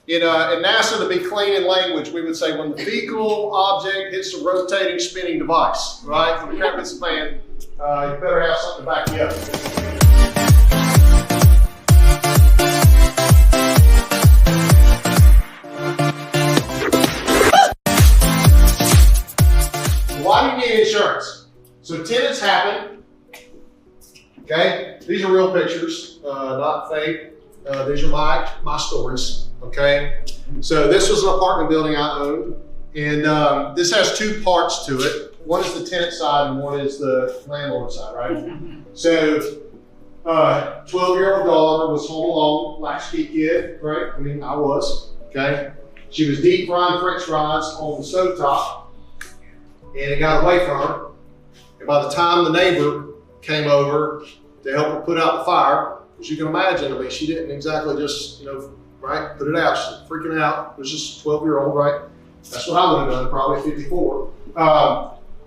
In NASA, to be clean in language, we would say when the fecal object hits the rotating, spinning device, right? When the crap hits the fan, you better have something to back you up. Why do you need insurance? So tenants happen, okay? These are real pictures, not fake. These are my stories. Okay, so this was an apartment building I owned, and this has two parts to it. One is the tenant side and one is the landlord side, right? So, 12-year-old daughter was home alone, latchkey kid, right? I mean, I was, okay? She was deep frying French fries on the stovetop, and it got away from her. And by the time the neighbor came over to help her put out the fire, as you can imagine, I mean, she didn't exactly just, right? Put it out. She's freaking out. It was just a 12-year-old, right? That's what I would have done, probably 54.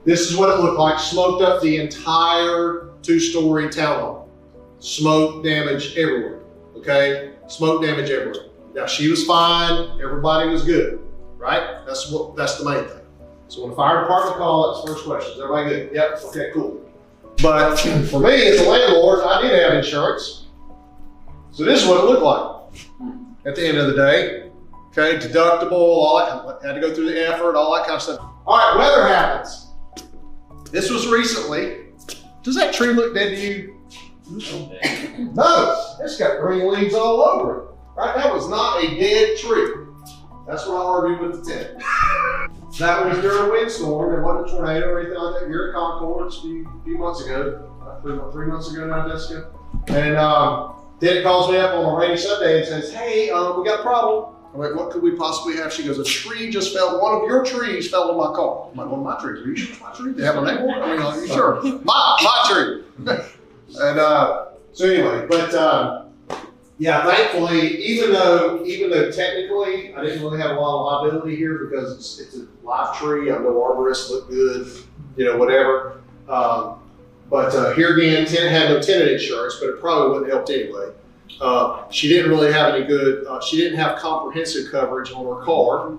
This is what it looked like. Smoked up the entire 2-story townhome. Smoke damage everywhere, okay? Smoke damage everywhere. Now, she was fine. Everybody was good, right? That's the main thing. So when the fire department called, that's the first question. Is everybody good? Yep, okay, cool. But for me, as a landlord, I did have insurance. So this is what it looked like. At the end of the day, okay, deductible, all that, had to go through the effort, all that kind of stuff. All right, weather happens. This was recently. Does that tree look dead to you? No, it's got green leaves all over it. Right, that was not a dead tree. That's what I argued with the tenant. That was during a windstorm. There wasn't a tornado or anything like that here at Concord a few months ago, 3 months ago now, Jessica. And Dad calls me up on a rainy Sunday and says, hey, we got a problem. I'm like, what could we possibly have? She goes, a tree just fell, one of your trees fell on my car. I'm like, one of my trees? Are you sure it's my tree? They have a name on it? I mean, are you sure? My tree. And so anyway, but yeah, thankfully, even though technically I didn't really have a lot of liability here because it's a live tree, I'm no arborist, look good, whatever. But here again, tenant had no tenant insurance, but it probably wouldn't have helped anyway. She didn't really have any good, she didn't have comprehensive coverage on her car,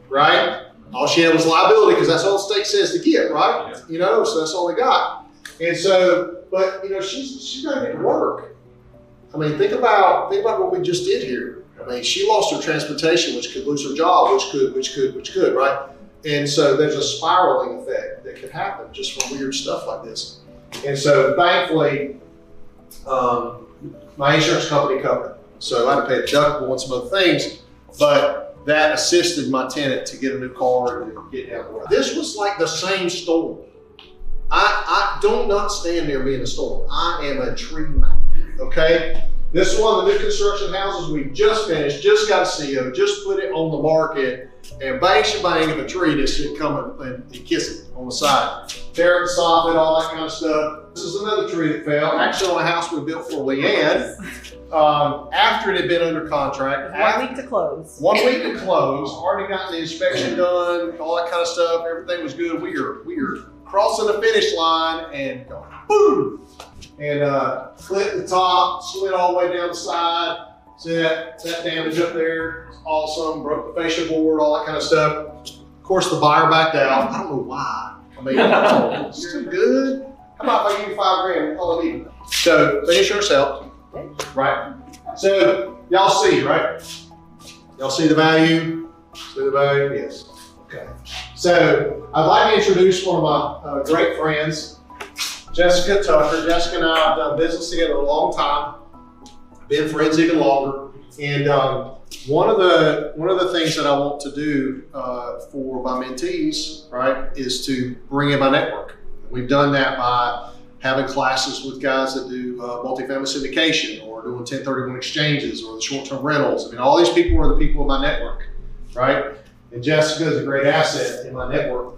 right? All she had was liability because that's all the state says to get, right? So that's all they got. And so, but she's got to get to work. I mean, think about what we just did here. I mean, she lost her transportation, which could lose her job, which could, right? And so there's a spiraling effect that could happen just from weird stuff like this. And so thankfully, my insurance company covered it. So I had to pay a deductible and some other things, but that assisted my tenant to get a new car and get down the road. This was like the same storm. I do not stand near me in a storm. I am a tree man, okay? This is one of the new construction houses we just finished, just got a CO, just put it on the market, and bang shebang, if a tree just should come and kiss it on the side. Tear it, soffit, all that kind of stuff. This is another tree that fell, actually on a house we built for Leanne, after it had been under contract. 1 week to close. 1 week to close, already gotten the inspection done, all that kind of stuff, everything was good. We are crossing the finish line and going, boom! And clipped the top, slid all the way down the side. See that damage up there? It's awesome. Broke the fascia board, all that kind of stuff. Of course, the buyer backed out. I don't know why. I mean, it's too good. How about if I give you $5 grand? Call it even. So the insurance helped, right? So y'all see, right? Y'all see the value? See the value? Yes. Okay. So I'd like to introduce one of my great friends, Jessica Tucker. Jessica and I have done business together a long time, been friends even longer. And one of the things that I want to do for my mentees, right, is to bring in my network. We've done that by having classes with guys that do multifamily syndication or doing 1031 exchanges or the short-term rentals. I mean, all these people are the people in my network, right? And Jessica is a great asset in my network.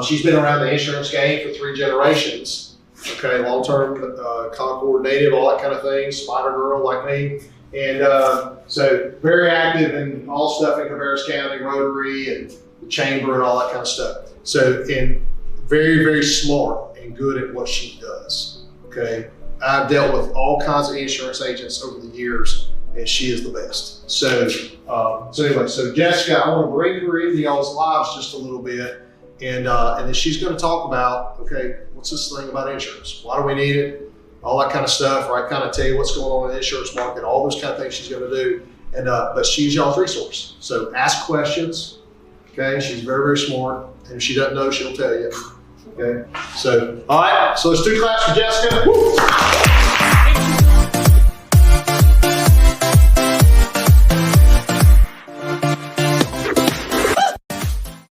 She's been around the insurance game for 3 generations. Okay, long-term Concord native, all that kind of thing, Spider Girl like me. And so very active in all stuff in Cabarrus County, Rotary and the Chamber and all that kind of stuff. So, and very, very smart and good at what she does, okay? I've dealt with all kinds of insurance agents over the years and she is the best. So So anyway, so Jessica, I want to bring her into y'all's lives just a little bit, and then she's going to talk about, okay, what's this thing about insurance? Why do we need it? All that kind of stuff, right? Kind of tell you what's going on in the insurance market, all those kind of things she's going to do. And but she's y'all's resource. So ask questions. Okay, she's very, very smart, and if she doesn't know, she'll tell you. Okay, so all right, so let's do claps for Jessica. Woo!